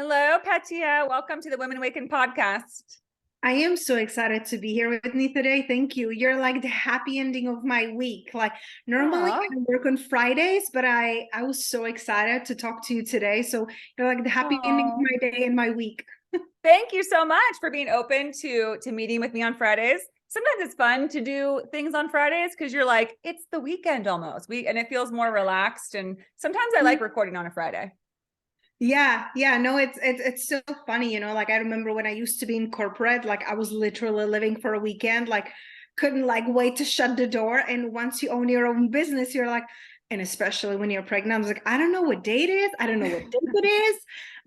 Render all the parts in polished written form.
Hello, Petia. Welcome to the Women Awaken podcast. I am so excited to be here with me today. Thank you. You're like the happy ending of my week. Like normally Aw. I work on Fridays, but I was so excited to talk to you today. So you're like the happy ending of Oh, my day and my week. thank you so much for being open to meeting with me on Fridays. Sometimes it's fun to do things on Fridays because you're like, it's the weekend almost. And it feels more relaxed. And sometimes I like recording on a Friday. Yeah. No, it's so funny, like I remember when I used to be in corporate, like I was literally living for a weekend, like couldn't like wait to shut the door. And once you own your own business, you're like, and especially when you're pregnant, I was like, I don't know what date it is. I don't know what date it is.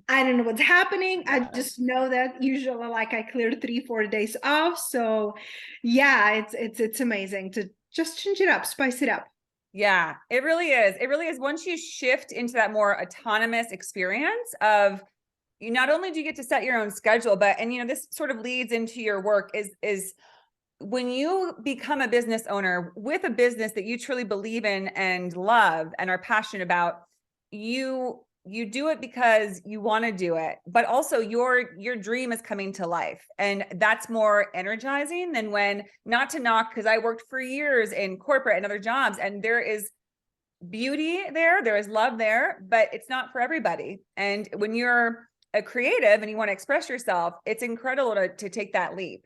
I don't know what's happening. I Yeah. just know that usually like I cleared 3-4 days off. So yeah, it's amazing to just change it up, spice it up. Yeah, it really is. It really is. Once you shift into that more autonomous experience of you, not only do you get to set your own schedule, but this sort of leads into your work is when you become a business owner with a business that you truly believe in and love and are passionate about, you do it because you want to do it, but also your dream is coming to life. And that's more energizing than when, not to knock, because I worked for years in corporate and other jobs, and there is beauty there is love there, but it's not for everybody. And when you're a creative and you want to express yourself, it's incredible to take that leap.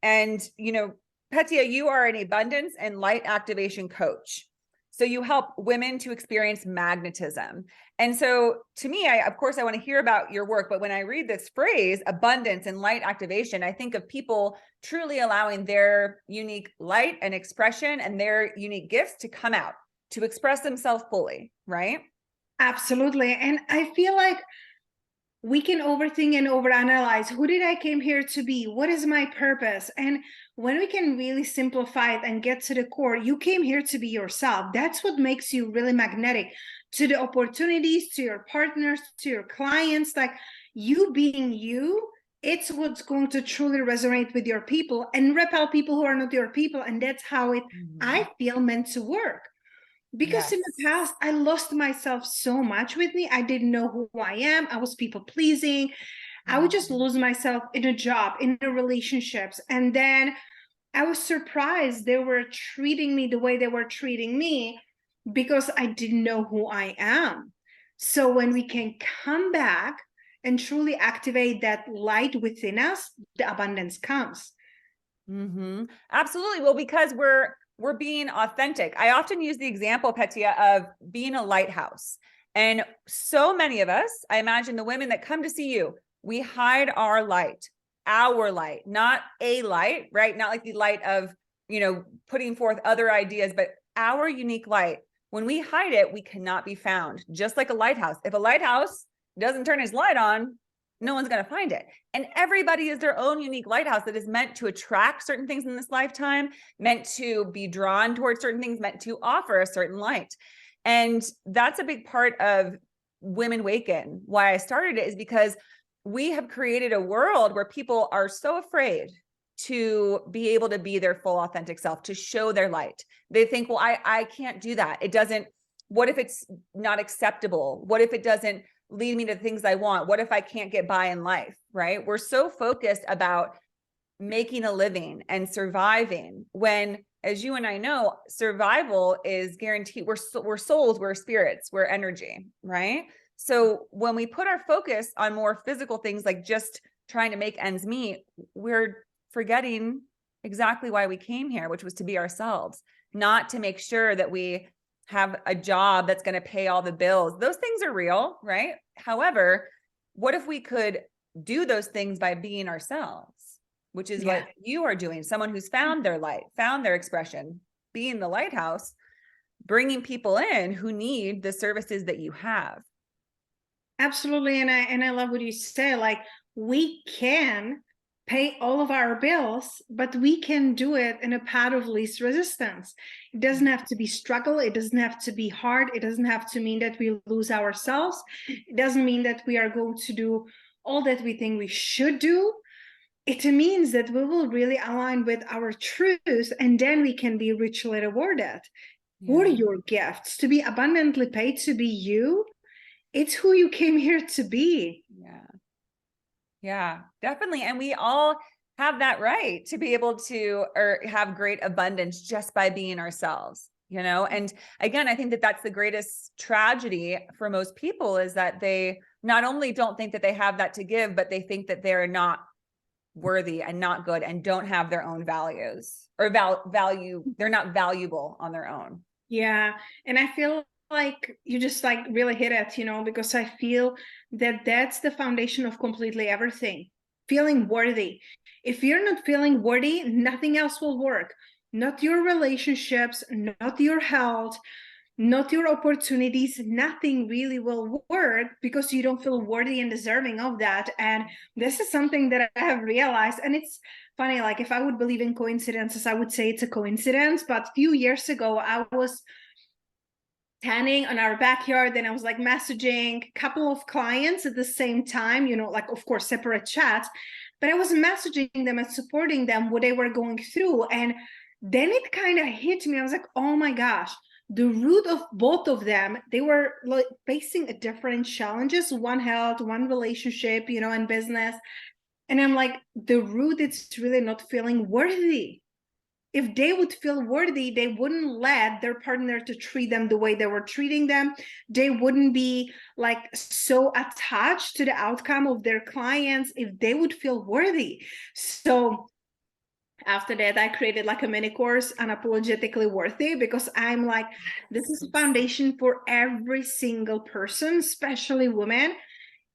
And, Petia, you are an abundance and light activation coach. So you help women to experience magnetism. And so to me, of course, I want to hear about your work. But when I read this phrase, abundance and light activation, I think of people truly allowing their unique light and expression and their unique gifts to come out, to express themselves fully, right? Absolutely. And I feel like we can overthink and overanalyze. Who did I came here to be? What is my purpose? And when we can really simplify it and get to the core, you came here to be yourself. That's what makes you really magnetic to the opportunities, to your partners, to your clients. Like you being you, it's what's going to truly resonate with your people and repel people who are not your people. And that's how it, Mhm. I feel, meant to work. Because in the Yes. past, I lost myself so much with me. I didn't know who I am. I was people pleasing. I would just Mhm. lose myself in a job, in the relationships. And then I was surprised they were treating me the way they were treating me because I didn't know who I am. So when we can come back and truly activate that light within us, the abundance comes. Absolutely. Well, because we're being authentic. I often use the example, Petia, of being a lighthouse. And so many of us, I imagine the women that come to see you, we hide our light, not a light, right? Not like the light of, putting forth other ideas, but our unique light. When we hide it, we cannot be found, just like a lighthouse. If a lighthouse doesn't turn his light on, no one's going to find it. And everybody is their own unique lighthouse that is meant to attract certain things in this lifetime, meant to be drawn towards certain things, meant to offer a certain light. And that's a big part of Women Waken. Why I started it is because we have created a world where people are so afraid to be able to be their full authentic self, to show their light. They think, well, I can't do that. It doesn't, what if it's not acceptable? What if it doesn't lead me to the things I want? What if I can't get by in life, right? We're so focused about making a living and surviving when, as you and I know, survival is guaranteed. We're souls, we're spirits, we're energy, right? So when we put our focus on more physical things like just trying to make ends meet, we're forgetting exactly why we came here, which was to be ourselves, not to make sure that we have a job that's going to pay all the bills. Those things are real, right? However, what if we could do those things by being ourselves, which is Yeah. what you are doing? Someone who's found their light, found their expression, being the lighthouse, bringing people in who need the services that you have. Absolutely. And I love what you say. Like we can pay all of our bills, but we can do it in a path of least resistance. It doesn't have to be struggle. It doesn't have to be hard. It doesn't have to mean that we lose ourselves. It doesn't mean that we are going to do all that we think we should do. It means that we will really align with our truth and then we can be richly rewarded. What are Yeah. your gifts? To be abundantly paid to be you, it's who you came here to be. Yeah. Yeah, definitely. And we all have that right to be able to, or have great abundance just by being ourselves, you know? And again, I think that that's the greatest tragedy for most people, is that they not only don't think that they have that to give, but they think that they're not worthy and not good and don't have their own values or value. They're not valuable on their own. Yeah. And I feel like you just like really hit it, you know, because I feel that that's the foundation of completely everything. Feeling worthy. If you're not feeling worthy, nothing else will work. Not your relationships, not your health, not your opportunities, nothing really will work because you don't feel worthy and deserving of that. And this is something that I have realized. And it's funny, like if I would believe in coincidences, I would say it's a coincidence. But a few years ago, I was tanning on our backyard, and I was like messaging a couple of clients at the same time, you know, like of course separate chats, but I was messaging them and supporting them what they were going through. And then it kind of hit me. I was like, oh my gosh, the root of both of them, they were like facing different challenges, one health, one relationship, you know, and business. And I'm like, the root, it's really not feeling worthy. If they would feel worthy, they wouldn't let their partner to treat them the way they were treating them. They wouldn't be like so attached to the outcome of their clients if they would feel worthy. So after that, I created like a mini course, unapologetically worthy, because I'm like, this is a foundation for every single person, especially women.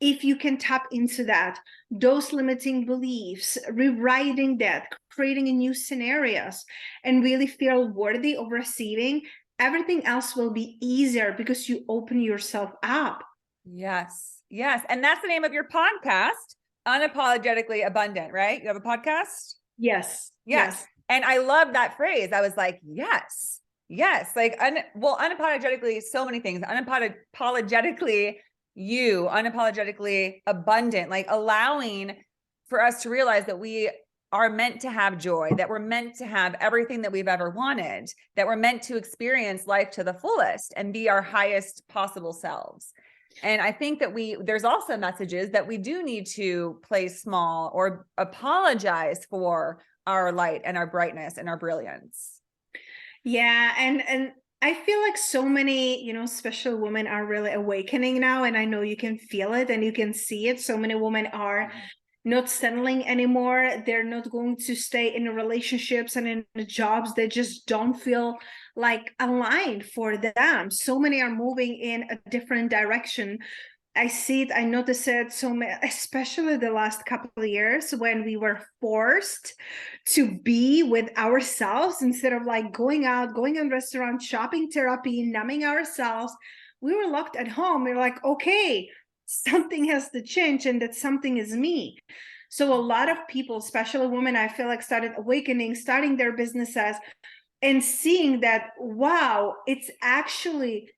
If you can tap into that, those limiting beliefs, rewriting that, creating a new scenarios, and really feel worthy of receiving, everything else will be easier because you open yourself up. Yes. Yes. And that's the name of your podcast, Unapologetically Abundant, right? You have a podcast? Yes. Yes. Yes. And I love that phrase. I was like, yes, yes. Like, unapologetically, so many things. Unapologetically you, unapologetically abundant, like allowing for us to realize that we are meant to have joy, that we're meant to have everything that we've ever wanted, that we're meant to experience life to the fullest and be our highest possible selves. And I think that there's also messages that we do need to play small or apologize for our light and our brightness and our brilliance. Yeah. And I feel like so many, you know, special women are really awakening now. And I know you can feel it and you can see it. So many women are not settling anymore. They're not going to stay in relationships and in jobs that just don't feel like aligned for them. So many are moving in a different direction. I see it, I notice it so many, especially the last couple of years when we were forced to be with ourselves instead of like going out, going on restaurants, shopping therapy, numbing ourselves. We were locked at home. We were like, okay, something has to change, and that something is me. So a lot of people, especially women, I feel like started awakening, starting their businesses and seeing that, wow, it's actually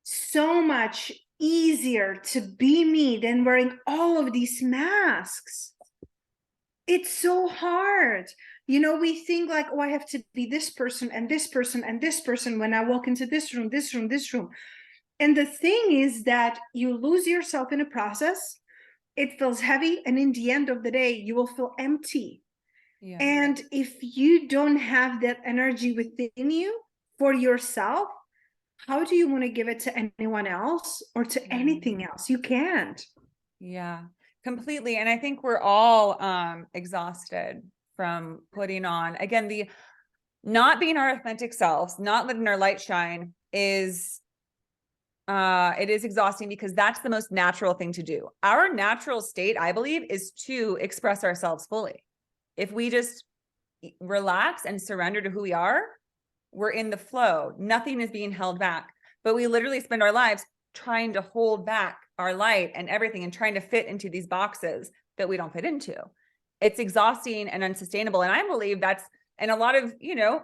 so much easier to be me than wearing all of these masks. It's so hard. You know, we think like, oh, I have to be this person and this person and this person when I walk into this room, this room, this room. And the thing is that you lose yourself in a process. It feels heavy. And in the end of the day, you will feel empty. Yeah. And if you don't have that energy within you for yourself, how do you want to give it to anyone else or to anything else? You can't. Yeah, completely. And I think we're all exhausted from putting on, again, the not being our authentic selves, not letting our light shine is it is exhausting because that's the most natural thing to do. Our natural state, I believe, is to express ourselves fully. If we just relax and surrender to who we are, we're in the flow. Nothing is being held back. But we literally spend our lives trying to hold back our light and everything and trying to fit into these boxes that we don't fit into. It's exhausting and unsustainable. And I believe that's, and a lot of, you know,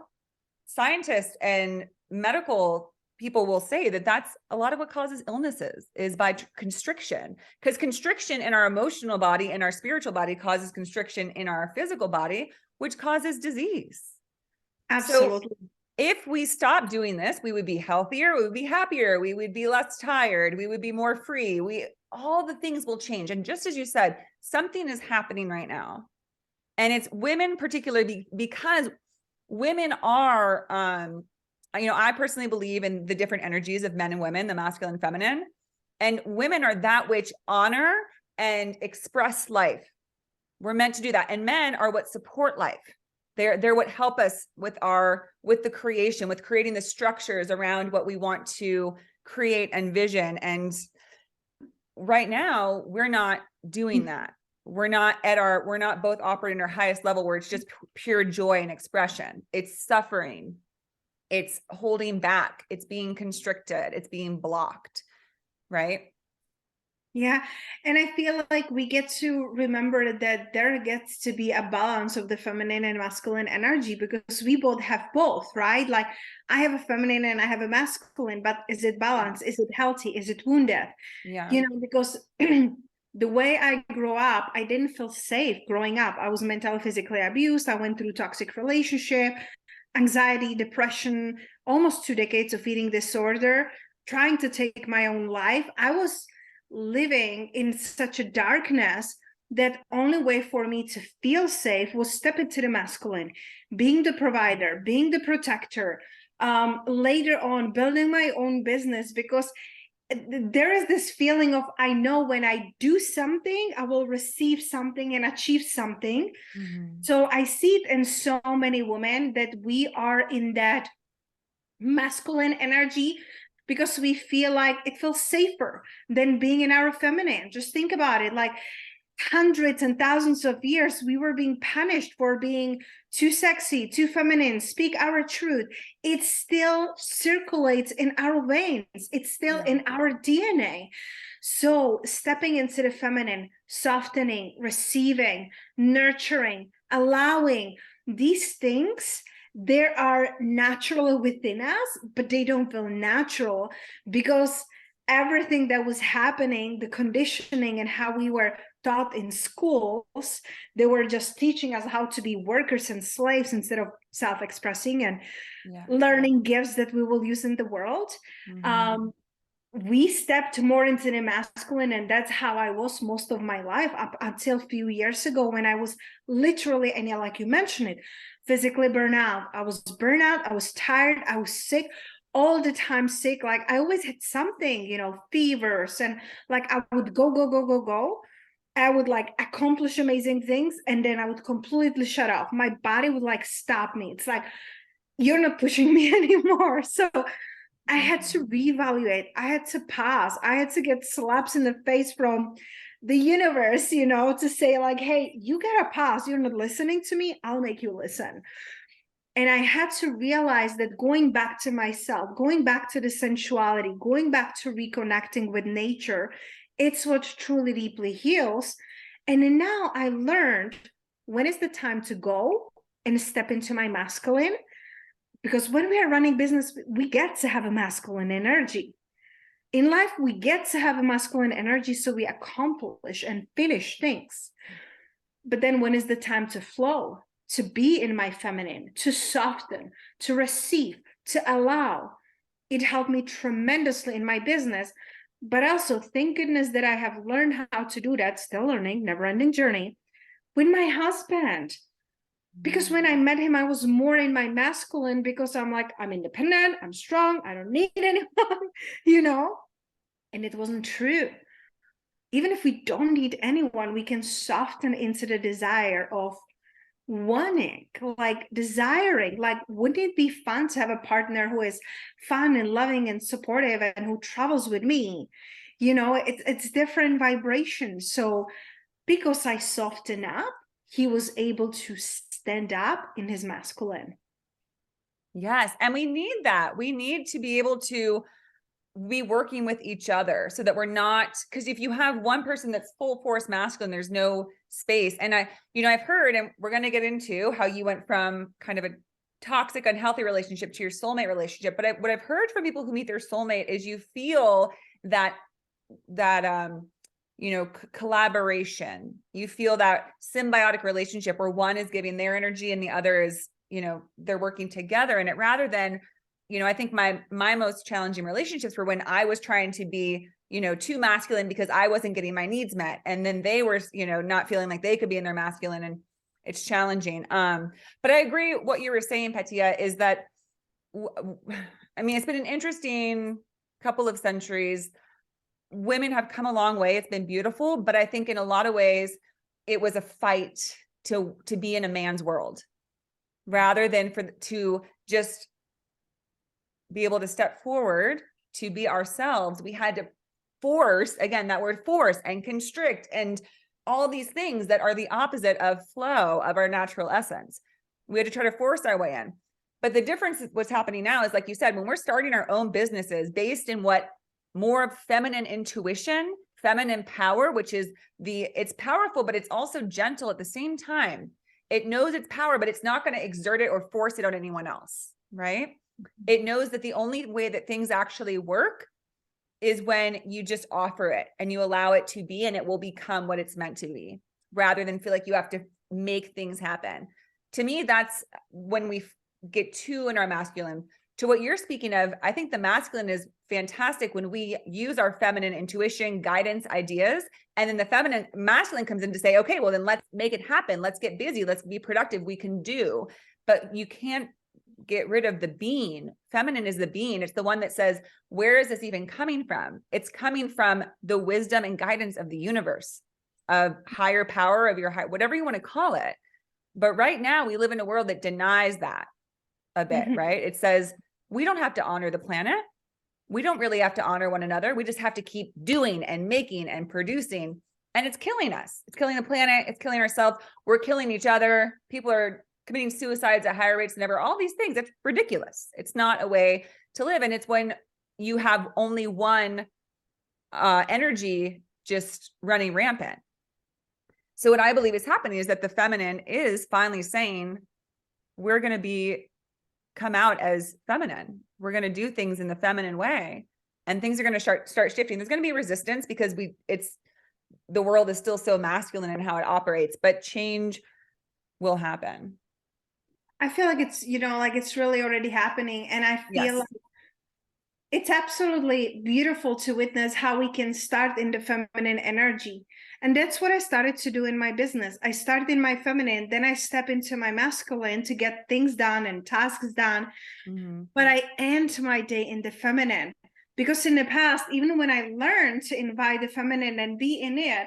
scientists and medical people will say that that's a lot of what causes illnesses is by constriction, because constriction in our emotional body and our spiritual body causes constriction in our physical body, which causes disease. Absolutely. So if we stop doing this, we would be healthier, we would be happier, we would be less tired, we would be more free. All the things will change. And just as you said, something is happening right now. And it's women particularly because women are, I personally believe in the different energies of men and women, the masculine and feminine. And women are that which honor and express life. We're meant to do that. And men are what support life. They're what help us with the creation, with creating the structures around what we want to create and vision. And right now, we're not doing that. We're not both operating at our highest level where it's just pure joy and expression. It's suffering. It's holding back. It's being constricted. It's being blocked. Right? Yeah. And I feel like we get to remember that there gets to be a balance of the feminine and masculine energy, because we both have both, right? Like I have a feminine and I have a masculine, but is it balanced? Is it healthy? Is it wounded? Yeah. Because the way I grew up, I didn't feel safe growing up. I was mentally, physically abused. I went through toxic relationship, anxiety, depression, almost 2 decades of eating disorder, trying to take my own life. I was living in such a darkness that only way for me to feel safe was step into the masculine, being the provider, being the protector, later on building my own business, because there is this feeling of, I know when I do something, I will receive something and achieve something. Mm-hmm. So I see it in so many women that we are in that masculine energy because we feel like it feels safer than being in our feminine. Just think about it. Like hundreds and thousands of years, we were being punished for being too sexy, too feminine, speak our truth. It still circulates in our veins. It's still in our DNA. So stepping into the feminine, softening, receiving, nurturing, allowing, these things, they are natural within us, but they don't feel natural because everything that was happening, the conditioning and how we were taught in schools, they were just teaching us how to be workers and slaves instead of self-expressing and learning gifts that we will use in the world. Mm-hmm. We stepped more into the masculine, and that's how I was most of my life up until a few years ago, when I was literally, and yeah, like you mentioned it, physically burnout. I was burnout, I was tired, I was sick, all the time sick. Like I always had something, fevers, and like I would go. I would like accomplish amazing things, and then I would completely shut off. My body would like stop me. It's like, you're not pushing me anymore. So I had to reevaluate. I had to pause. I had to get slaps in the face from the universe, to say like, hey, you gotta pause. You're not listening to me. I'll make you listen. And I had to realize that going back to myself, going back to the sensuality, going back to reconnecting with nature, it's what truly deeply heals. And then now I learned when is the time to go and step into my masculine. Because when we are running business, we get to have a masculine energy. In life, we get to have a masculine energy so we accomplish and finish things. But then when is the time to flow, to be in my feminine, to soften, to receive, to allow? It helped me tremendously in my business. But also, thank goodness that I have learned how to do that, still learning, never-ending journey, with my husband. Because when I met him, I was more in my masculine because I'm like, I'm independent, I'm strong, I don't need anyone, and it wasn't true. Even if we don't need anyone, we can soften into the desire of wanting, like desiring, like, wouldn't it be fun to have a partner who is fun and loving and supportive and who travels with me? It's different vibrations. So because I softened up, he was able to stand up in his masculine. Yes. And we need that. We need to be able to be working with each other so that we're not, because if you have one person that's full force masculine, there's no space. And I've heard, and we're going to get into how you went from kind of a toxic, unhealthy relationship to your soulmate relationship. But what I've heard from people who meet their soulmate is you feel that collaboration. You feel that symbiotic relationship where one is giving their energy and the other is they're working together in it, rather than, I think my most challenging relationships were when I was trying to be, too masculine because I wasn't getting my needs met. And then they were, not feeling like they could be in their masculine, and it's challenging. But I agree what you were saying, Petia, is that, it's been an interesting couple of centuries. Women have come a long way. It's been beautiful, but I think in a lot of ways it was a fight to be in a man's world, rather than to just be able to step forward to be ourselves. We had to force, again, that word force, and constrict, and all these things that are the opposite of flow, of our natural essence. We had to try to force our way in. But the difference, what's happening now is, like you said, when we're starting our own businesses based in what more of feminine intuition, feminine power, which is it's powerful, but it's also gentle at the same time. It knows its power, but it's not going to exert it or force it on anyone else, right? It knows that the only way that things actually work is when you just offer it and you allow it to be, and it will become what it's meant to be, rather than feel like you have to make things happen. To me, that's when we get too in our masculine. To what you're speaking of, I think the masculine is fantastic when we use our feminine intuition, guidance, ideas, and then the masculine comes in to say, okay, well then let's make it happen. Let's get busy. Let's be productive. We can do. But you can't get rid of the being. Feminine is the being. It's the one that says, where is this even coming from? It's coming from the wisdom and guidance of the universe, of higher power, of your whatever you want to call it. But right now we live in a world that denies that a bit, right? It says we don't have to honor the planet. We don't really have to honor one another. We just have to keep doing and making and producing. And it's killing us. It's killing the planet. It's killing ourselves. We're killing each other. People are committing suicides at higher rates than ever. All these things. It's ridiculous. It's not a way to live. And it's when you have only one energy just running rampant. So what I believe is happening is that the feminine is finally saying, we're going to come out as feminine. We're going to do things in the feminine way, and things are going to start shifting. There's going to be resistance because the world is still so masculine in how it operates, but change will happen. I feel like it's really already happening. And I feel like it's absolutely beautiful to witness how we can start in the feminine energy. And that's what I started to do in my business. I started in my feminine, then I step into my masculine to get things done and tasks done. Mm-hmm. But I end my day in the feminine, because in the past, even when I learned to invite the feminine and be in it,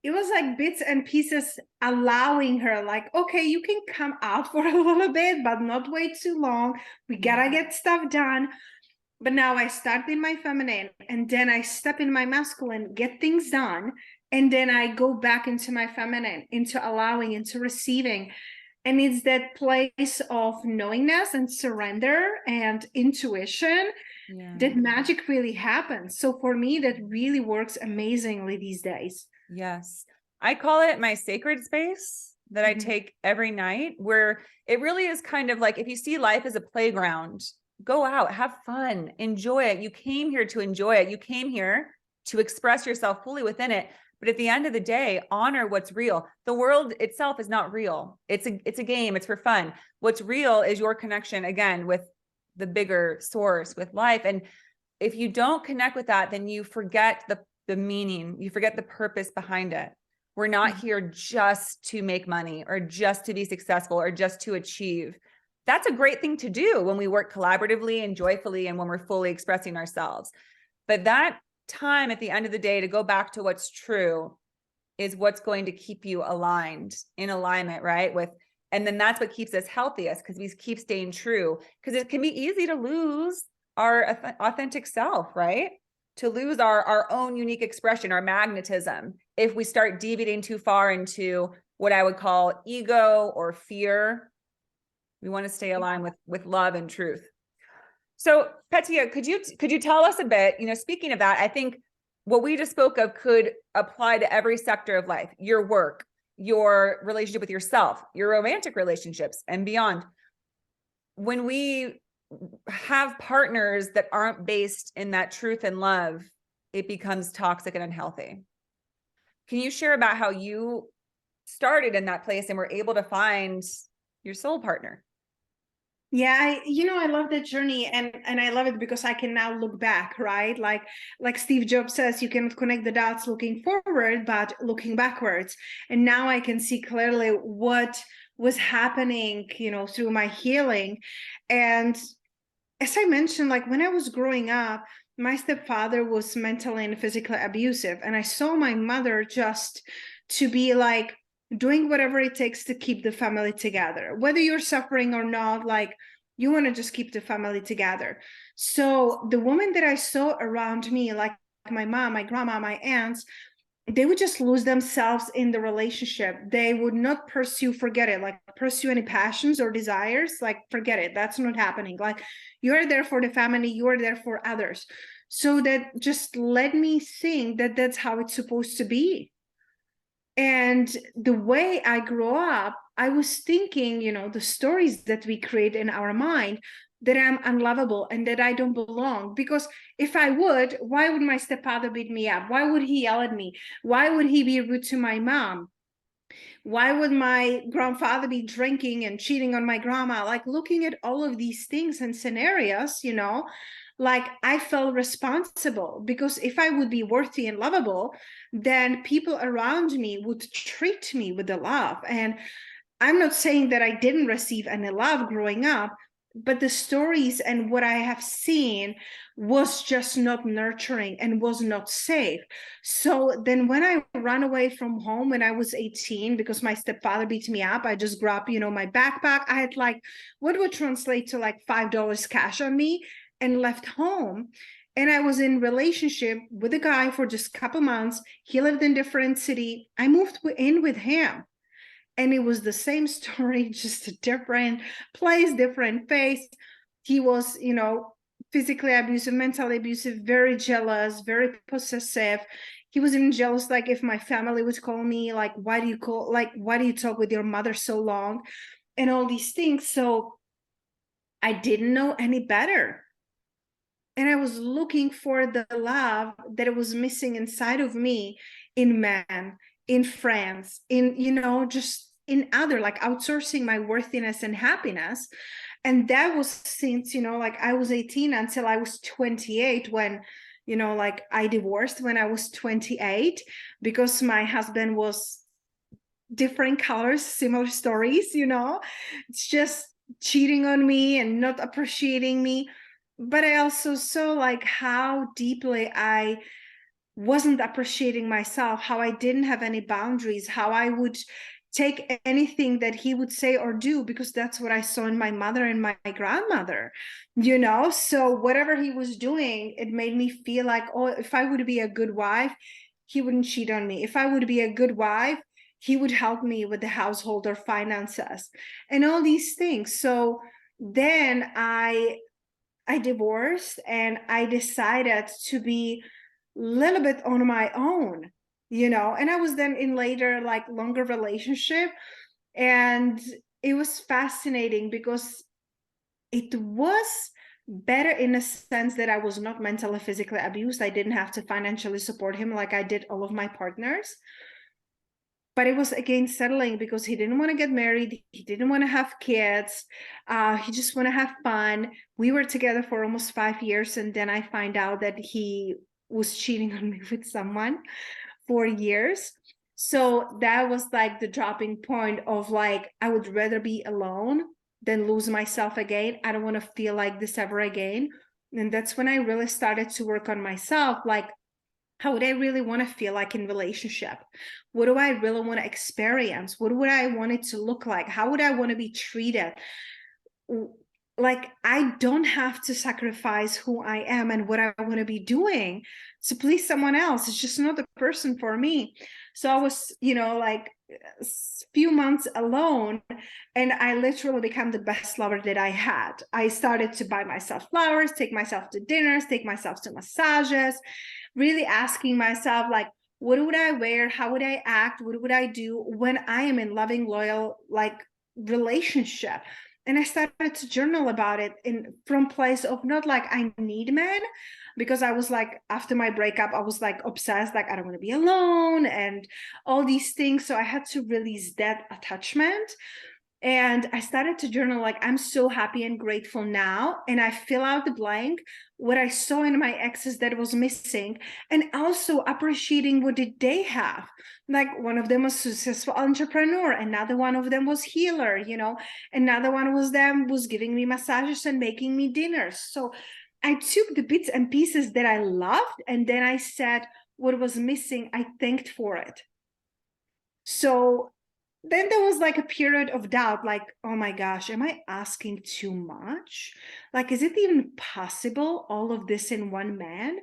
it was like bits and pieces, allowing her, like, okay, you can come out for a little bit, but not wait too long. We gotta get stuff done. But now I start in my feminine, and then I step in my masculine, get things done. And then I go back into my feminine, into allowing, into receiving. And it's that place of knowingness and surrender and intuition that magic really happens. So for me, that really works amazingly these days. Yes. I call it my sacred space that I take every night, where it really is kind of like, if you see life as a playground, go out, have fun, enjoy it. You came here to enjoy it. You came here to express yourself fully within it. But at the end of the day, honor what's real. The world itself is not real. It's a game. It's for fun. What's real is your connection, again, with the bigger source, with life. And if you don't connect with that, then you forget the meaning. You forget the purpose behind it. We're not here just to make money, or just to be successful, or just to achieve. That's a great thing to do when we work collaboratively and joyfully, and when we're fully expressing ourselves. But that time at the end of the day to go back to what's true is what's going to keep you aligned, in alignment, right? And then that's what keeps us healthiest, because we keep staying true. Because it can be easy to lose our authentic self, right? To lose our own unique expression, our magnetism, if we start deviating too far into what I would call ego or fear. We want to stay aligned with love and truth. So Petia, could you tell us a bit, speaking of that, I think what we just spoke of could apply to every sector of life: your work, your relationship with yourself, your romantic relationships, and beyond. When we have partners that aren't based in that truth and love, it becomes toxic and unhealthy. Can you share about how you started in that place and were able to find your soul partner? Yeah, I love that journey, and I love it because I can now look back, right? Like Steve Jobs says, you cannot connect the dots looking forward, but looking backwards. And now I can see clearly what was happening, through my healing. And as I mentioned, like when I was growing up, my stepfather was mentally and physically abusive, and I saw my mother just to be like doing whatever it takes to keep the family together, whether you're suffering or not. Like, you want to just keep the family together. So the woman that I saw around me, like my mom, my grandma, my aunts, they would just lose themselves in the relationship. They would not pursue, forget it, like pursue any passions or desires, like forget it, that's not happening. Like, you're there for the family, you're there for others. So that just let me think that that's how it's supposed to be. And the way I grew up, I was thinking, the stories that we create in our mind, that I'm unlovable and that I don't belong. Because if I would, why would my stepfather beat me up? Why would he yell at me? Why would he be rude to my mom? Why would my grandfather be drinking and cheating on my grandma? Like, looking at all of these things and scenarios, like I felt responsible, because if I would be worthy and lovable, then people around me would treat me with the love. And I'm not saying that I didn't receive any love growing up, but the stories and what I have seen was just not nurturing and was not safe. So then when I ran away from home when I was 18, because my stepfather beat me up, I just grabbed, my backpack. I had like what would translate to like $5 cash on me, and left home. And I was in relationship with a guy for just a couple months. He lived in different city. I moved in with him. And it was the same story, just a different place, different face. He was, physically abusive, mentally abusive, very jealous, very possessive. He was even jealous, like if my family would call me, like, why do you talk with your mother so long? And all these things. So I didn't know any better. And I was looking for the love that it was missing inside of me, in men, in friends, in, just in other, like outsourcing my worthiness and happiness. And that was since, like I was 18 until I was 28, when, like I divorced when I was 28, because my husband was different colors, similar stories, it's just cheating on me and not appreciating me. But I also saw like how deeply I wasn't appreciating myself, how I didn't have any boundaries, how I would take anything that he would say or do because that's what I saw in my mother and my grandmother, So whatever he was doing, it made me feel like, oh, if I would be a good wife, he wouldn't cheat on me. If I would be a good wife, he would help me with the household or finances and all these things. So then I divorced and I decided to be a little bit on my own, and I was then in later, like longer relationship. And it was fascinating because it was better in a sense that I was not mentally, physically abused. I didn't have to financially support him like I did all of my partners. But it was again settling because he didn't want to get married. He didn't want to have kids. He just want to have fun. We were together for almost 5 years. And then I find out that he was cheating on me with someone for years. So that was like the dropping point of like, I would rather be alone than lose myself again. I don't want to feel like this ever again. And that's when I really started to work on myself. Like, how would I really want to feel like in relationship? What do I really want to experience? What would I want it to look like? How would I want to be treated? Like, I don't have to sacrifice who I am and what I want to be doing to please someone else. It's just not the person for me. So I was, like a few months alone, and I literally became the best lover that I had. I started to buy myself flowers, take myself to dinners, take myself to massages, really asking myself, like, what would I wear? How would I act? What would I do when I am in loving, loyal, like relationship? And I started to journal about it from place of not like I need men, because I was like, after my breakup, I was like obsessed, like I don't want to be alone and all these things. So I had to release that attachment. And I started to journal, like, I'm so happy and grateful now. And I fill out the blank, what I saw in my exes that was missing, and also appreciating what did they have. Like, one of them was successful entrepreneur, another one of them was healer, another one was them was giving me massages and making me dinners. So I took the bits and pieces that I loved, and then I said what was missing, I thanked for it. So then there was like a period of doubt, like, oh my gosh, am I asking too much? Like, is it even possible, all of this in one man?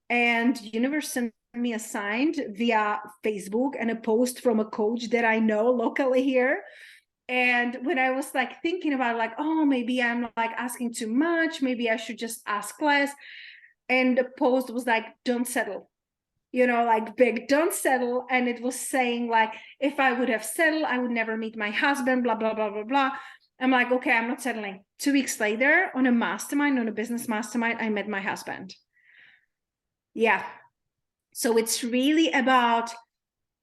And universe sent me a sign via Facebook and a post from a coach that I know locally here. And when I was like thinking about, like, oh, maybe I'm like asking too much, maybe I should just ask less. And the post was like, don't settle, like big, don't settle. And it was saying, like, if I would have settled, I would never meet my husband, blah, blah, blah, blah, blah. I'm like, okay, I'm not settling. 2 weeks later, on a business mastermind, I met my husband. Yeah. So it's really about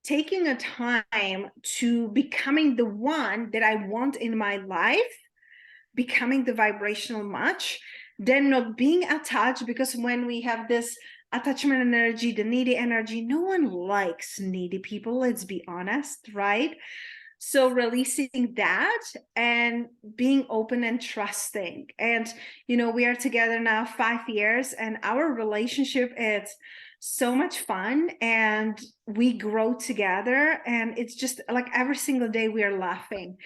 taking a time to becoming the one that I want in my life, becoming the vibrational match, then not being attached, because when we have this attachment energy, the needy energy, no one likes needy people, let's be honest, right? So releasing that and being open and trusting. And, we are together now 5 years, and our relationship is so much fun, and we grow together. And it's just like every single day we are laughing.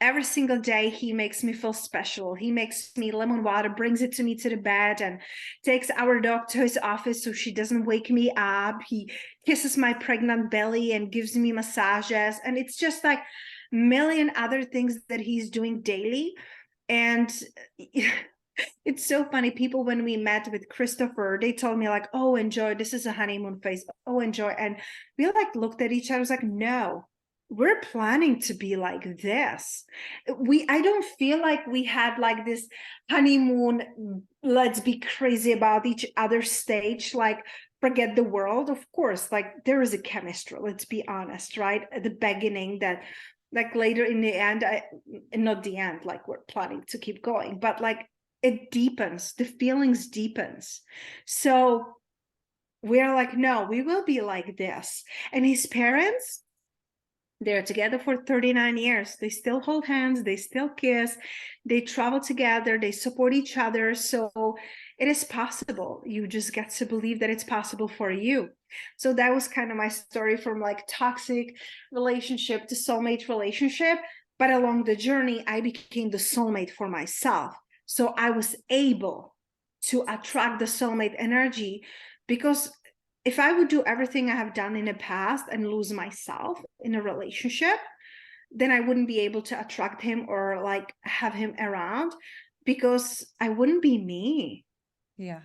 Every single day he makes me feel special. He makes me lemon water, brings it to me to the bed, and takes our dog to his office so she doesn't wake me up. He kisses my pregnant belly and gives me massages. And it's just like a million other things that he's doing daily. And it's so funny. People, when we met with Christopher, they told me, like, oh, enjoy. This is a honeymoon phase. Oh, enjoy. And we like looked at each other. I was like, no, we're planning to be like this. I don't feel like we had like this honeymoon, let's be crazy about each other stage, like forget the world. Of course, like there is a chemistry, let's be honest, right? At the beginning, that like later in the end, not the end, like we're planning to keep going, but like it deepens, the feelings deepens. So we're like, no, we will be like this. And his parents, they're together for 39 years. They still hold hands, they still kiss, they travel together, they support each other. So it is possible. You just get to believe that it's possible for you. So that was kind of my story, from like toxic relationship to soulmate relationship. But along the journey, I became the soulmate for myself. So I was able to attract the soulmate energy, because if I would do everything I have done in the past and lose myself in a relationship, then I wouldn't be able to attract him or like have him around, because I wouldn't be me. Yeah.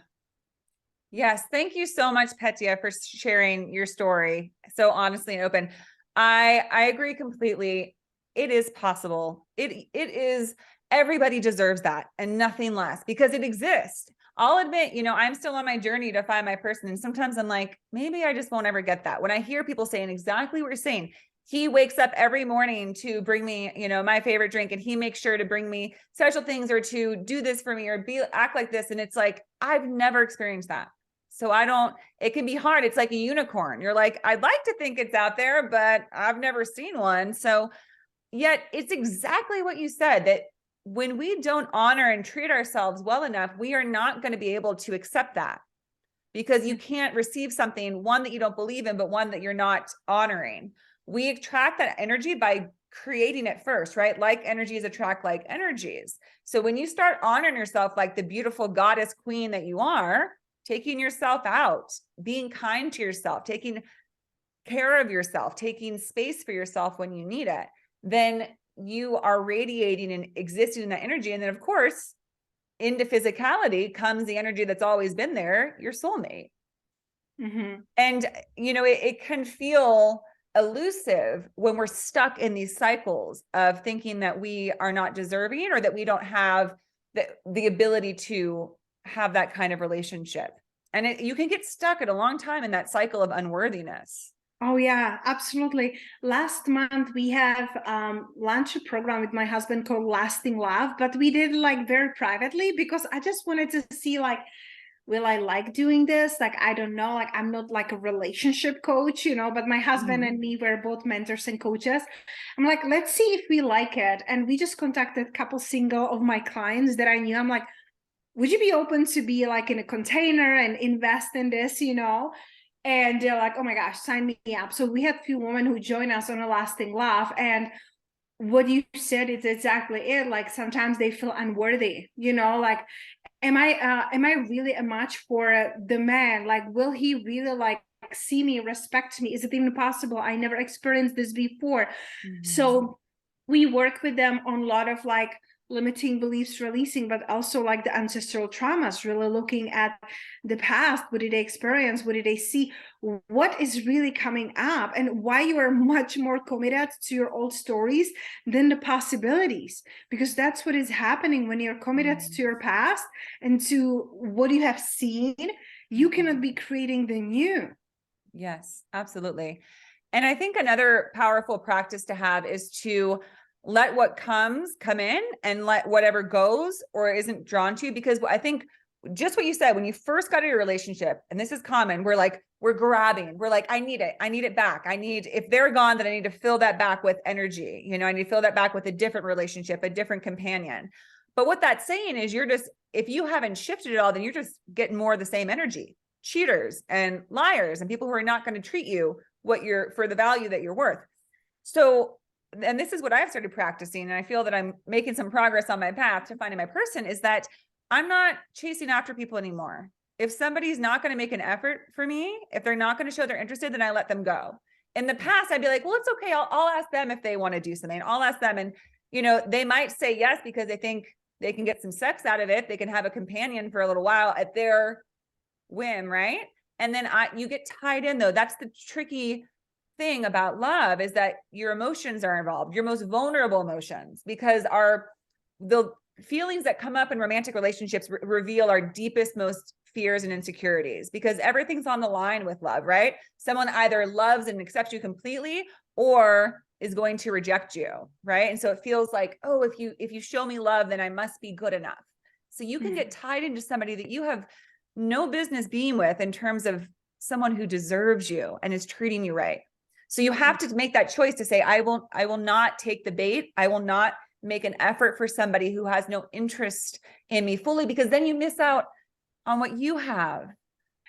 Yes. Thank you so much, Petia, for sharing your story so honestly and open. I agree completely. It is possible. It is, everybody deserves that and nothing less, because it exists. I'll admit, I'm still on my journey to find my person. And sometimes I'm like, maybe I just won't ever get that. When I hear people saying exactly what you're saying, he wakes up every morning to bring me, my favorite drink, and he makes sure to bring me special things, or to do this for me, or act like this. And it's like, I've never experienced that. So it can be hard. It's like a unicorn. You're like, I'd like to think it's out there, but I've never seen one. So yet it's exactly what you said, that when we don't honor and treat ourselves well enough, we are not going to be able to accept that, because you can't receive something, one, that you don't believe in, but one that you're not honoring. We attract that energy by creating it first, right? Like energies attract like energies. So when you start honoring yourself like the beautiful goddess queen that you are, taking yourself out, being kind to yourself, taking care of yourself, taking space for yourself when you need it, then you are radiating and existing in that energy. And then, of course, into physicality comes the energy that's always been there, your soulmate. Mm-hmm. And, it can feel elusive when we're stuck in these cycles of thinking that we are not deserving, or that we don't have the ability to have that kind of relationship. And you can get stuck at a long time in that cycle of unworthiness. Oh yeah, absolutely. Last month we have launched a program with my husband called Lasting Love, but we did like very privately because I just wanted to see like, will I like doing this? Like, I don't know, like I'm not like a relationship coach, but my husband and me were both mentors and coaches. I'm like, let's see if we like it. And we just contacted a couple single of my clients that I knew. I'm like, would you be open to be like in a container and invest in this? And they're like, oh my gosh, sign me up. So we had a few women who joined us on a Lasting Love. And what you said is exactly it. Like sometimes they feel unworthy, like, am I really a match for the man? Like, will he really like see me, respect me? Is it even possible? I never experienced this before. So we work with them on a lot of like limiting beliefs releasing, but also like the ancestral traumas, really looking at the past. What did they experience? What did they see? What is really coming up, and why you are much more committed to your old stories than the possibilities, because that's what is happening when you're committed to your past and to what you have seen. You cannot be creating the new. Yes, absolutely. And I think another powerful practice to have is to let what comes come in and let whatever goes or isn't drawn to you. Because I think just what you said, when you first got into a relationship, and this is common, we're grabbing, we're like, I need it back. If they're gone, then I need to fill that back with energy. I need to fill that back with a different relationship, a different companion. But what that's saying is if you haven't shifted at all, then you're just getting more of the same energy. Cheaters and liars and people who are not going to treat you for the value that you're worth. So, and this is what I've started practicing, and I feel that I'm making some progress on my path to finding my person, is that I'm not chasing after people anymore. If somebody's not going to make an effort for me, if they're not going to show they're interested, then I let them go. In the past, I'd be like, well, it's okay. I'll ask them if they want to do something. I'll ask them. And, they might say yes because they think they can get some sex out of it. They can have a companion for a little while at their whim, right? And then you get tied in, though. That's the tricky thing about love, is that your emotions are involved, your most vulnerable emotions, because the feelings that come up in romantic relationships reveal our deepest, most fears and insecurities, because everything's on the line with love, right? Someone either loves and accepts you completely or is going to reject you, right? And so it feels like, oh, if you show me love, then I must be good enough. So you can get tied into somebody that you have no business being with, in terms of someone who deserves you and is treating you right. So you have to make that choice to say, I will not take the bait. I will not make an effort for somebody who has no interest in me fully, because then you miss out on what you have.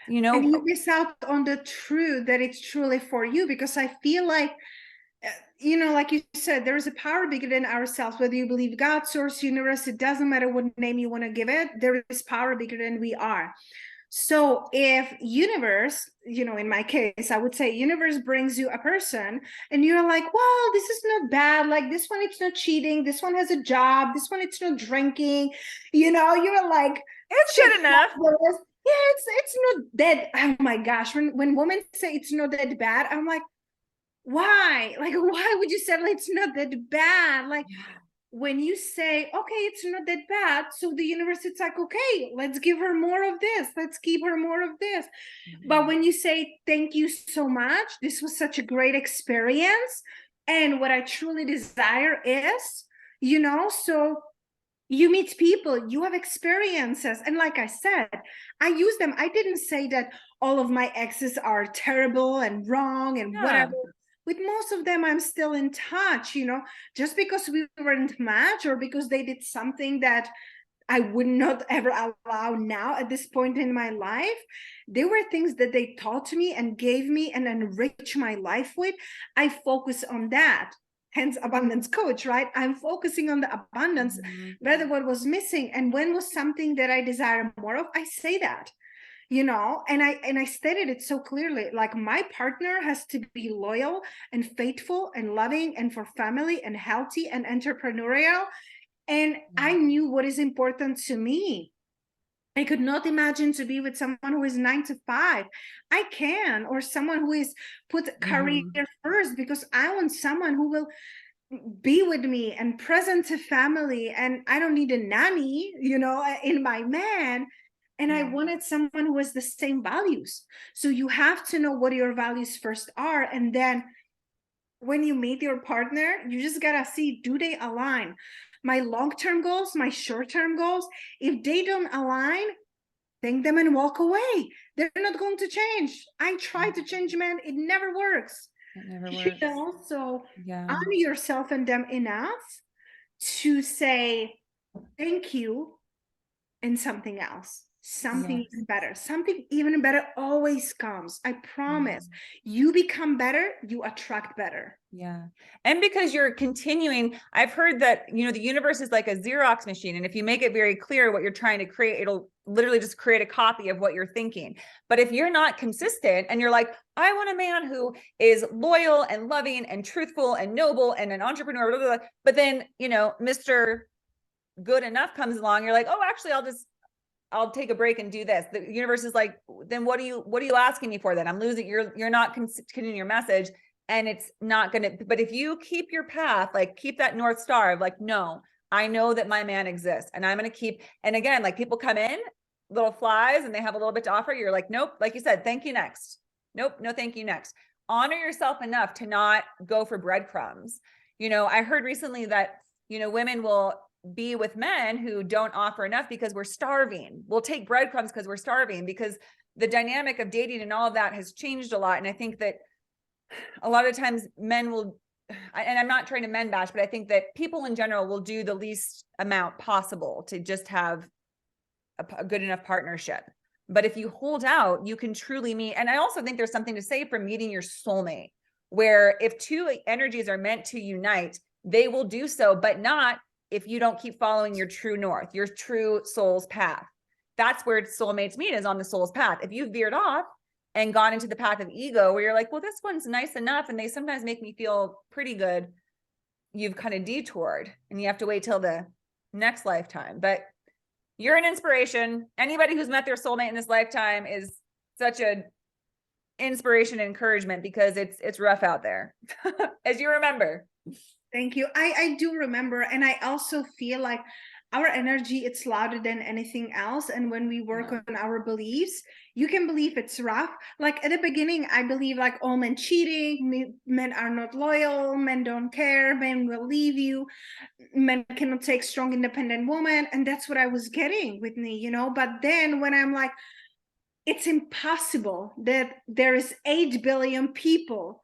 And you miss out on the truth that it's truly for you, because I feel like, like you said, there is a power bigger than ourselves. Whether you believe God, source, universe, it doesn't matter what name you want to give it. There is power bigger than we are. So if universe, in my case, I would say universe brings you a person and you're like, well, this is not bad. Like this one, it's not cheating. This one has a job. This one, it's not drinking. You're like, it's good enough. Yeah, it's not that. Oh my gosh. When women say it's not that bad, I'm like, why? Like, why would you say like, it's not that bad? Like, when you say, okay, it's not that bad, so the universe, it's like, okay, let's give her more of this. Let's give her more of this. But when you say, thank you so much, this was such a great experience, and what I truly desire is, so you meet people, you have experiences. And like I said, I use them. I didn't say that all of my exes are terrible and wrong and whatever. With most of them, I'm still in touch, just because we weren't matched or because they did something that I would not ever allow now at this point in my life. There were things that they taught me and gave me and enriched my life with. I focus on that. Hence abundance coach, right? I'm focusing on the abundance, rather what was missing. And when was something that I desire more of, I say that. And I stated it so clearly, like my partner has to be loyal and faithful and loving and for family and healthy and entrepreneurial. And I knew what is important to me. I could not imagine to be with someone who is 9 to 5. I can, or someone who is put career first, because I want someone who will be with me and present to family. And I don't need a nanny, in my man. And I wanted someone who has the same values. So you have to know what your values first are. And then when you meet your partner, you just gotta see, do they align? My long-term goals, my short-term goals, if they don't align, thank them and walk away. They're not going to change. I try to change men, it never works. It never You works. know, so Yeah. honor yourself and them enough to say thank you and something else, something Yes. even better. Something even better always comes. I promise. You become better, you attract better. Yeah. And because you're continuing, I've heard that, you know, the universe is like a Xerox machine. And if you make it very clear what you're trying to create, it'll literally just create a copy of what you're thinking. But if you're not consistent and you're like, I want a man who is loyal and loving and truthful and noble and an entrepreneur, blah, blah, blah, but then, you know, Mr. Good enough comes along, you're like, oh, actually, I'll take a break and do this. The universe is like, then what are you asking me for then? I'm losing, you're not continuing your message, and it's not gonna, but if you keep your path, like keep that North Star of like, no, I know that my man exists and I'm gonna keep, and again, like people come in, little flies, and they have a little bit to offer. You're like, nope, like you said, thank you next. Nope, no thank you next. Honor yourself enough to not go for breadcrumbs. You know, I heard recently that, you know, women will be with men who don't offer enough because we're starving. We'll take breadcrumbs because we're starving, because the dynamic of dating and all of that has changed a lot. And I think that a lot of times men will, and I'm not trying to men bash, but I think that people in general will do the least amount possible to just have a good enough partnership. But if you hold out, you can truly meet. And I also think there's something to say for meeting your soulmate, where if two energies are meant to unite, they will do so, but not if you don't keep following your true north, your true soul's path. That's where soulmates meet, is on the soul's path. If you've veered off and gone into the path of ego, where you're like, well, this one's nice enough and they sometimes make me feel pretty good, you've kind of detoured and you have to wait till the next lifetime. But you're an inspiration. Anybody who's met their soulmate in this lifetime is such an inspiration and encouragement, because it's rough out there, as you remember. Thank you. I do remember. And I also feel like our energy, it's louder than anything else. And when we work on our beliefs, you can believe it's rough. Like at the beginning, I believe like all men cheating, men are not loyal, men don't care, men will leave you, men cannot take strong, independent woman. And that's what I was getting with me, you know. But then when I'm like, it's impossible that there is 8 billion people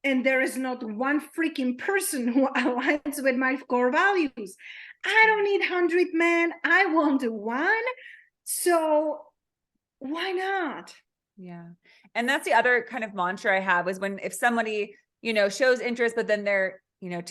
and there is not one freaking person who aligns with my core values. I don't need 100 men. I want one. So why not? Yeah. And that's the other kind of mantra I have, is when, if somebody, you know, shows interest, but then they're, you know,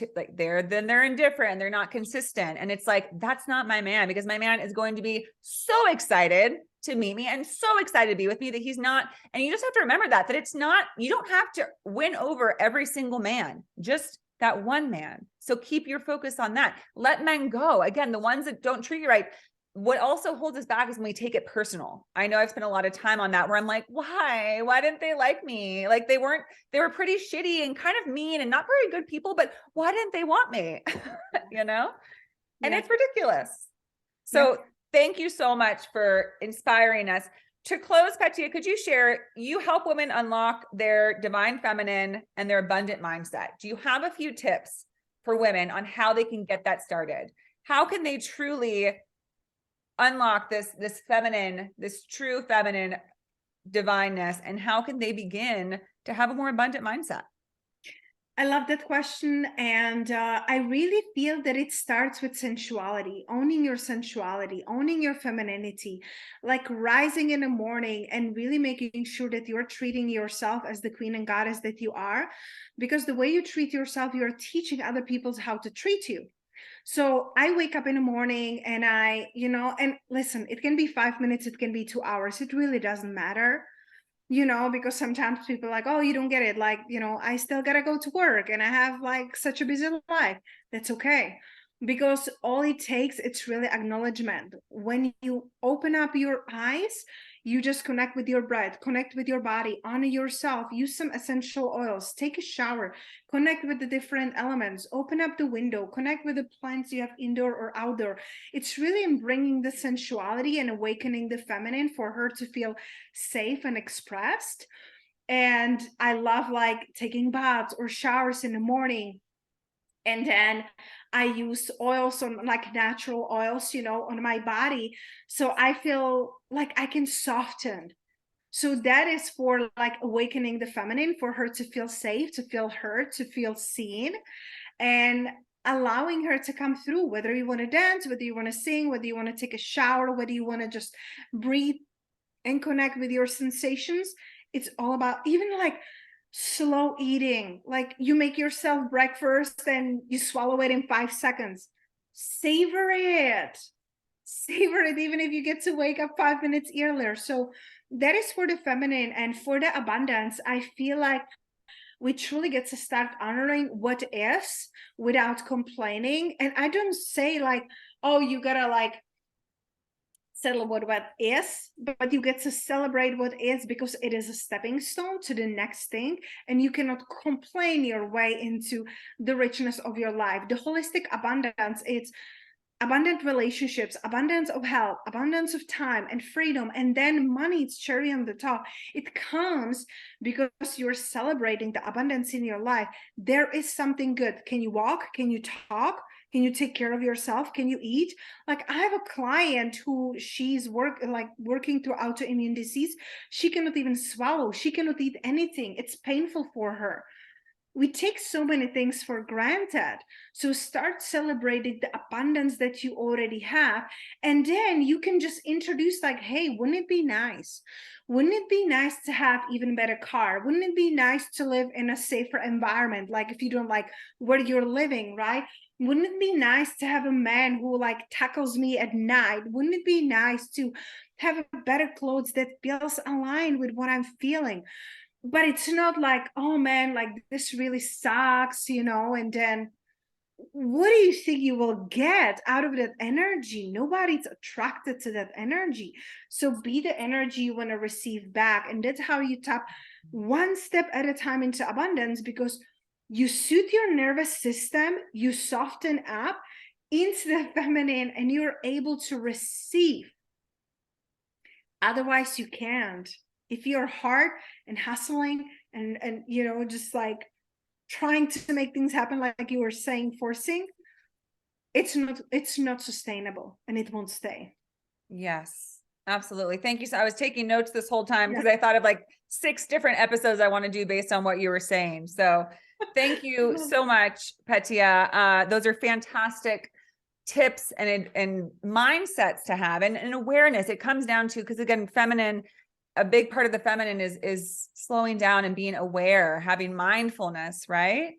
then they're indifferent and they're not consistent. And it's like, that's not my man, because my man is going to be so excited to meet me and so excited to be with me that he's not. And you just have to remember that it's not, you don't have to win over every single man, just that one man. So keep your focus on that. Let men go. Again, the ones that don't treat you right. What also holds us back is when we take it personal. I know I've spent a lot of time on that, where I'm like, why didn't they like me? Like they were pretty shitty and kind of mean and not very good people, but why didn't they want me? You know? And Yeah. it's ridiculous. So thank you so much for inspiring us. To close, Petia, could you share, you help women unlock their divine feminine and their abundant mindset. Do you have a few tips for women on how they can get that started? How can they truly unlock this feminine, this true feminine divineness, and how can they begin to have a more abundant mindset? I love that question. And I really feel that it starts with sensuality, owning your sensuality, owning your femininity, like rising in the morning and really making sure that you're treating yourself as the queen and goddess that you are. Because the way you treat yourself, you're teaching other people how to treat you. So I wake up in the morning and I, you know, and listen, it can be 5 minutes, it can be 2 hours. It really doesn't matter, you know, because sometimes people are like, oh, you don't get it. Like, you know, I still got to go to work and I have like such a busy life. That's okay. Because all it takes, it's really acknowledgement. When you open up your eyes, You just connect with your breath, connect with your body, honor yourself, use some essential oils, take a shower, connect with the different elements, open up the window, connect with the plants you have indoor or outdoor. It's really in bringing the sensuality and awakening the feminine for her to feel safe and expressed. And I love like taking baths or showers in the morning. And then I use oils, on like natural oils, you know, on my body. So I feel like I can soften. So that is for like awakening the feminine, for her to feel safe, to feel heard, to feel seen, and allowing her to come through, whether you want to dance, whether you want to sing, whether you want to take a shower, whether you want to just breathe and connect with your sensations. It's all about even like slow eating. Like you make yourself breakfast and you swallow it in 5 seconds. Savor it. Savor it, even if you get to wake up 5 minutes earlier. So that is for the feminine. And for the abundance, I feel like we truly get to start honoring what is without complaining. And I don't say like, oh, you gotta like settle what is, but you get to celebrate what is, because it is a stepping stone to the next thing, and you cannot complain your way into the richness of your life. The holistic abundance, it's abundant relationships, abundance of health, abundance of time and freedom, and then money, it's cherry on the top. It comes because you're celebrating the abundance in your life. There is something good. Can you walk? Can you talk? Can you take care of yourself? Can you eat? Like I have a client who she's working through autoimmune disease. She cannot even swallow. She cannot eat anything. It's painful for her. We take so many things for granted. So start celebrating the abundance that you already have. And then you can just introduce like, hey, wouldn't it be nice? Wouldn't it be nice to have even better car? Wouldn't it be nice to live in a safer environment? Like if you don't like where you're living, right? Wouldn't it be nice to have a man who like tackles me at night? Wouldn't it be nice to have better clothes that feels aligned with what I'm feeling? But it's not like, oh man, like this really sucks, you know, and then what do you think you will get out of that energy? Nobody's attracted to that energy. So be the energy you want to receive back. And that's how you tap one step at a time into abundance, because you soothe your nervous system, you soften up into the feminine, and you're able to receive. Otherwise, you can't. If you're hard and hustling and you know, just like trying to make things happen, like you were saying, forcing, it's not sustainable, and it won't stay. Yes, absolutely. Thank you. So I was taking notes this whole time because Yeah. I thought of like 6 different episodes I want to do based on what you were saying. So thank you so much, Petia. Those are fantastic tips and mindsets to have, and awareness. It comes down to, because again, feminine, a big part of the feminine is slowing down and being aware, having mindfulness, right?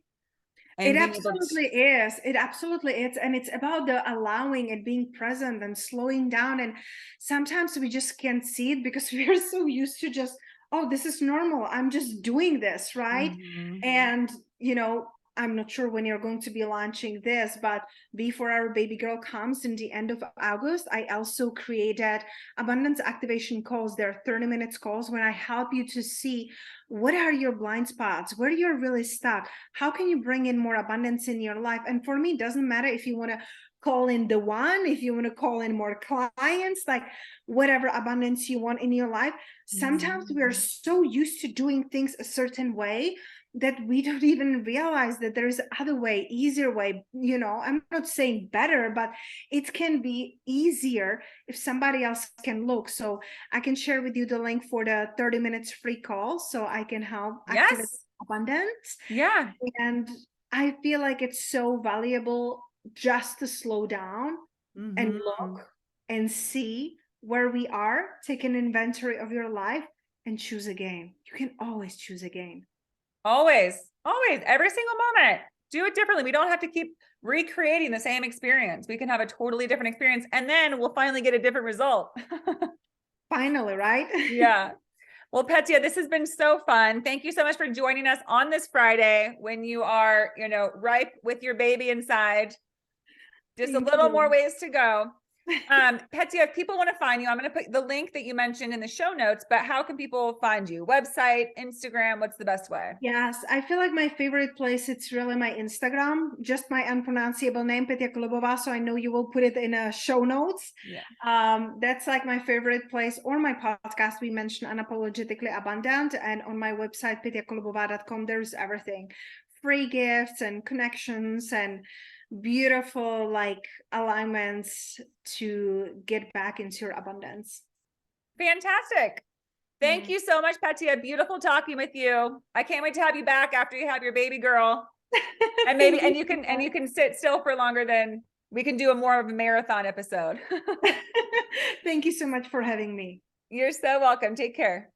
And It being able to, absolutely is. It absolutely is. And it's about the allowing and being present and slowing down. And sometimes we just can't see it because we are so used to just, oh, this is normal. I'm just doing this, right? Mhm. And, you know, I'm not sure when you're going to be launching this, but before our baby girl comes in the end of August, I also created abundance activation calls. They're 30 minutes calls when I help you to see what are your blind spots, where you're really stuck, how can you bring in more abundance in your life. And for me, it doesn't matter if you want to call in the one, if you want to call in more clients, like whatever abundance you want in your life. Sometimes we are so used to doing things a certain way that we don't even realize that there's other way, easier way. You know, I'm not saying better, but it can be easier if somebody else can look. So I can share with you the link for the 30 minutes free call, so I can help activate yes, abundance. yeah. And I feel like it's so valuable just to slow down and Mhm. look and see where we are, take an inventory of your life, and choose again. You can always choose again. Always, always, every single moment. Do it differently. We don't have to keep recreating the same experience. We can have a totally different experience, and then we'll finally get a different result. Finally, right? Yeah. Well, Petia, this has been so fun. Thank you so much for joining us on this Friday when you are, ripe with your baby inside. Just a Thank little more you. ways to go. Petia, if people want to find you, I'm going to put the link that you mentioned in the show notes, but how can people find you? Website, Instagram, what's the best way? Yes, I feel like my favorite place, it's really my Instagram, just my unpronounceable name, Petia Kolibova. So I know you will put it in a show notes. Yeah. That's like my favorite place, or my podcast. We mentioned Unapologetically Abundant, and on my website, petiakolibova.com, there's everything. Free gifts and connections and beautiful like alignments to get back into your abundance. Fantastic. Thank you so much, Petia. Beautiful talking with you. I can't wait to have you back after you have your baby girl. And maybe you can sit still for longer than we can do more of a marathon episode. Thank you so much for having me. You're so welcome. Take care.